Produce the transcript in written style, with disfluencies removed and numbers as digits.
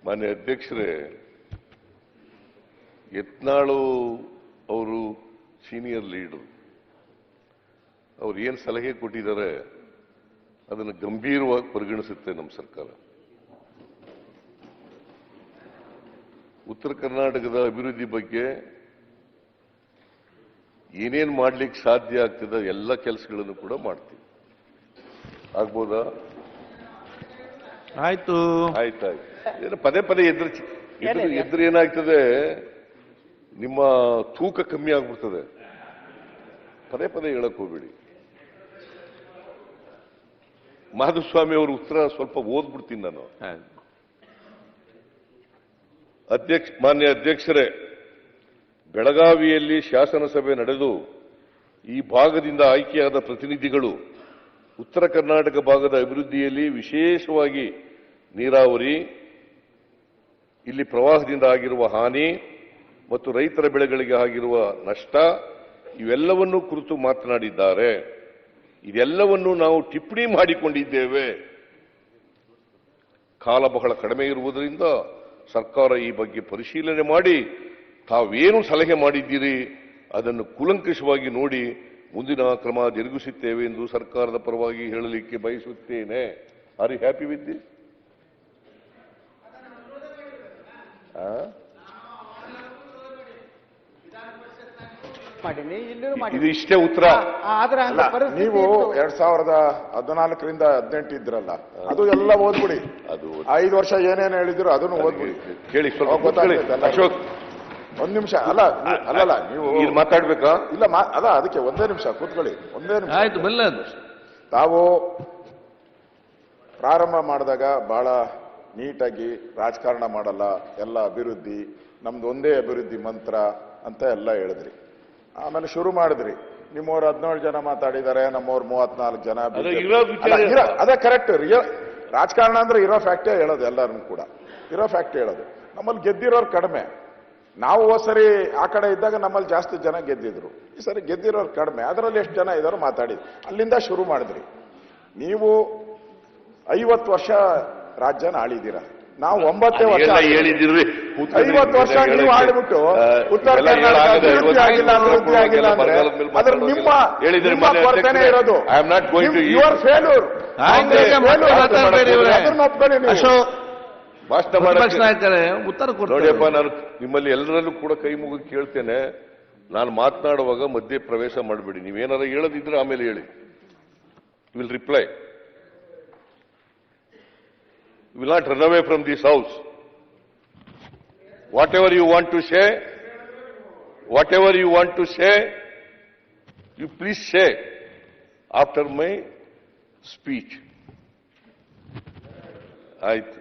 ಮಾನ್ಯ ಅಧ್ಯಕ್ಷರೇ, ಯತ್ನಾಳು ಅವರು ಸೀನಿಯರ್ ಲೀಡರ್, ಅವ್ರು ಏನು ಸಲಹೆ ಕೊಟ್ಟಿದ್ದಾರೆ ಅದನ್ನು ಗಂಭೀರವಾಗಿ ಪರಿಗಣಿಸುತ್ತೆ ನಮ್ಮ ಸರ್ಕಾರ. ಉತ್ತರ ಕರ್ನಾಟಕದ ಅಭಿವೃದ್ಧಿ ಬಗ್ಗೆ ಏನೇನು ಮಾಡ್ಲಿಕ್ಕೆ ಸಾಧ್ಯ ಆಗ್ತದೆ ಎಲ್ಲ ಕೆಲಸಗಳನ್ನು ಕೂಡ ಮಾಡ್ತೀವಿ. ಆಗ್ಬೋದಾ? ಆಯ್ತು. ಏನು ಪದೇ ಪದೇ ಎದುರು ಏನಾಗ್ತದೆ, ನಿಮ್ಮ ತೂಕ ಕಮ್ಮಿ ಆಗ್ಬಿಡ್ತದೆ. ಪದೇ ಪದೇ ಹೇಳಕ್ ಹೋಗ್ಬೇಡಿ. ಮಾಧುಸ್ವಾಮಿ ಅವರು ಉತ್ತರ ಸ್ವಲ್ಪ ಓದ್ಬಿಡ್ತೀನಿ ನಾನು. ಮಾನ್ಯ ಅಧ್ಯಕ್ಷರೇ, ಬೆಳಗಾವಿಯಲ್ಲಿ ಶಾಸನಸಭೆ ನಡೆದು ಈ ಭಾಗದಿಂದ ಆಯ್ಕೆಯಾದ ಪ್ರತಿನಿಧಿಗಳು ಉತ್ತರ ಕರ್ನಾಟಕ ಭಾಗದ ಅಭಿವೃದ್ಧಿಯಲ್ಲಿ ವಿಶೇಷವಾಗಿ ನೀರಾವರಿ, ಇಲ್ಲಿ ಪ್ರವಾಹದಿಂದ ಆಗಿರುವ ಹಾನಿ ಮತ್ತು ರೈತರ ಬೆಳೆಗಳಿಗೆ ಆಗಿರುವ ನಷ್ಟ ಇವೆಲ್ಲವನ್ನೂ ಕುರಿತು ಮಾತನಾಡಿದ್ದಾರೆ. ಇದೆಲ್ಲವನ್ನು ನಾವು ಟಿಪ್ಪಣಿ ಮಾಡಿಕೊಂಡಿದ್ದೇವೆ. ಕಾಲ ಬಹಳ ಕಡಿಮೆ ಇರುವುದರಿಂದ ಸರ್ಕಾರ ಈ ಬಗ್ಗೆ ಪರಿಶೀಲನೆ ಮಾಡಿ ತಾವೇನು ಸಲಹೆ ಮಾಡಿದ್ದೀರಿ ಅದನ್ನು ಕೂಲಂಕಷವಾಗಿ ನೋಡಿ ಮುಂದಿನ ಕ್ರಮ ಜರುಗಿಸುತ್ತೇವೆ ಎಂದು ಸರ್ಕಾರದ ಪರವಾಗಿ ಹೇಳಲಿಕ್ಕೆ ಬಯಸುತ್ತೇನೆ. Are you happy with this? ಇದು ಇಷ್ಟೇ ಉತ್ತರ. ನೀವು 2014ರಿಂದ 18 ಇದ್ರಲ್ಲ, ಅದು ಎಲ್ಲ ಓದ್ಬಿಡಿ. ಅದು 5 ವರ್ಷ ಏನೇನು ಹೇಳಿದ್ರು ಅದನ್ನು ಓದ್ಬಿಡಿ. ಕೇಳಿ ಸ್ವಲ್ಪ ಅಶೋಕ್, ಒಂದ್ ನಿಮಿಷ. ಅಲ್ಲ ನೀವು ಮಾತಾಡ್ಬೇಕಾ? ಇಲ್ಲ ಅಲ್ಲ, ಅದಕ್ಕೆ ಒಂದೇ ನಿಮಿಷ ಕೂತ್ಕೊಳ್ಳಿ. ಒಂದೇ ನಿಮಿಷ. ಆಯ್ತು, ತಾವು ಪ್ರಾರಂಭ ಮಾಡಿದಾಗ ಬಹಳ ನೀಟಾಗಿ ರಾಜಕಾರಣ ಮಾಡಲ್ಲ, ಎಲ್ಲ ಅಭಿವೃದ್ಧಿ, ನಮ್ದು ಒಂದೇ ಅಭಿವೃದ್ಧಿ ಮಂತ್ರ ಅಂತ ಎಲ್ಲ ಹೇಳಿದ್ರಿ. ಆಮೇಲೆ ಶುರು ಮಾಡಿದ್ರಿ, ನಿಮ್ಮವ್ರು 17 ಜನ ಮಾತಾಡಿದ್ದಾರೆ, ನಮ್ಮವ್ರು 34 ಜನ. ಅದೇ ಕರೆಕ್ಟ್. ರಾಜಕಾರಣ ಅಂದ್ರೆ ಇರೋ ಫ್ಯಾಕ್ಟೇ ಹೇಳೋದು, ಎಲ್ಲರೂ ಕೂಡ ಇರೋ ಫ್ಯಾಕ್ಟೇ ಹೇಳೋದು. ನಮ್ಮಲ್ಲಿ ಗೆದ್ದಿರೋರು ಕಡಿಮೆ. ನಾವು ಸರಿ ಆ ಕಡೆ ಇದ್ದಾಗ ನಮ್ಮಲ್ಲಿ ಜಾಸ್ತಿ ಜನ ಗೆದ್ದಿದ್ರು, ಈ ಸರಿ ಗೆದ್ದಿರೋರು ಕಡಿಮೆ. ಅದರಲ್ಲಿ ಎಷ್ಟು ಜನ ಇದಾರೋ ಮಾತಾಡಿದ್ರು. ಅಲ್ಲಿಂದ ಶುರು ಮಾಡಿದ್ರಿ. ನೀವು 50 ವರ್ಷ ರಾಜ್ಯನ ಆಳಿದ್ದೀರಾ, ನಾವು 9 ವರ್ಷ ಹೇಳಿದಿರಿ. 50 ವರ್ಷ ನೀವು ಆಳ್ಬಿಟ್ಟು ಉತ್ತರ ಕರ್ನಾಟಕ ಅಭಿವೃದ್ಧಿ ಆಗಿಲ್ಲ ಅಂದ್ರೆ ಅದ್ರ ನಿಮ್ಮ ಕೊರತೆನೇ ಇರೋದು. Your failure. ಅದನ್ನ ಒಪ್ಕೊಳ್ಳಿ ನೀವು. ಉತ್ತರ ನೋಡಿಯಪ್ಪ, ನಾನು ನಿಮ್ಮಲ್ಲಿ ಎಲ್ಲರಲ್ಲೂ ಕೂಡ ಕೈ ಮುಗಿ ಕೇಳ್ತೇನೆ, ನಾನು ಮಾತನಾಡುವಾಗ ಮಧ್ಯೆ ಪ್ರವೇಶ ಮಾಡಬೇಡಿ. ನೀವೇನಾರ ಹೇಳದಿದ್ರೆ ಆಮೇಲೆ ಹೇಳಿ. Will reply. will not run away from this house. Whatever you want to say, you please say after my speech. ಆಯ್ತು.